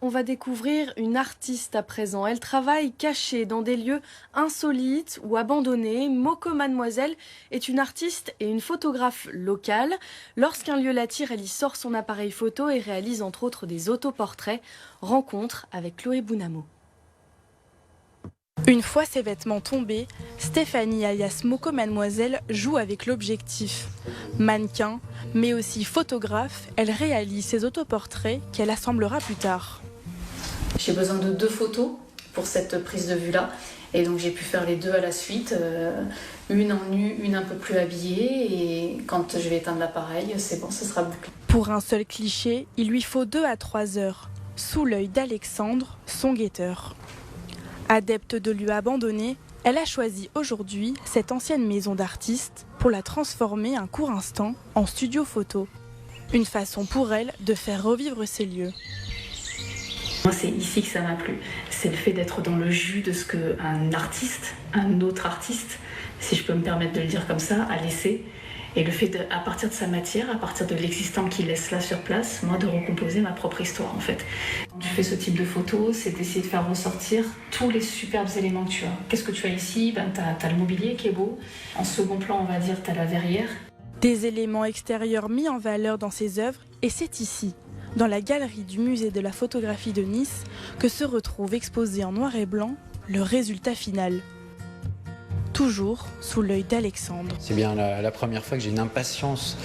On va découvrir une artiste à présent. Elle travaille cachée dans des lieux insolites ou abandonnés. Moko Mademoiselle est une artiste et une photographe locale. Lorsqu'un lieu l'attire, elle y sort son appareil photo et réalise entre autres des autoportraits. Rencontre avec Chloé Bounamo. Une fois ses vêtements tombés, Stéphanie alias Moko Mademoiselle joue avec l'objectif. Mannequin, mais aussi photographe, elle réalise ses autoportraits qu'elle assemblera plus tard. J'ai besoin de 2 photos pour cette prise de vue-là. Et donc j'ai pu faire les 2 à la suite, une en nu, une un peu plus habillée. Et quand je vais éteindre l'appareil, c'est bon, ce sera bouclé. Pour un seul cliché, il lui faut 2 à 3 heures, sous l'œil d'Alexandre, son guetteur. Adepte de lieux abandonnés, elle a choisi aujourd'hui cette ancienne maison d'artiste pour la transformer un court instant en studio photo. Une façon pour elle de faire revivre ces lieux. Moi, c'est ici que ça m'a plu. C'est le fait d'être dans le jus de ce qu'un artiste, un autre artiste, si je peux me permettre de le dire comme ça, a laissé. Et le fait, à partir de sa matière, à partir de l'existant qu'il laisse là sur place, moi, de recomposer ma propre histoire, en fait. Quand tu fais ce type de photo, c'est d'essayer de faire ressortir tous les superbes éléments que tu as. Qu'est-ce que tu as ici ? T'as le mobilier qui est beau. En second plan, on va dire, t'as la verrière. Des éléments extérieurs mis en valeur dans ses œuvres, et c'est ici, dans la galerie du musée de la photographie de Nice, que se retrouve exposé en noir et blanc le résultat final. Toujours sous l'œil d'Alexandre. C'est bien la première fois que j'ai une impatience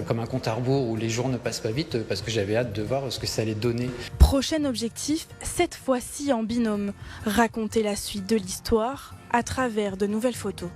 comme un compte à rebours où les jours ne passent pas vite parce que j'avais hâte de voir ce que ça allait donner. Prochain objectif, cette fois-ci en binôme, raconter la suite de l'histoire à travers de nouvelles photos.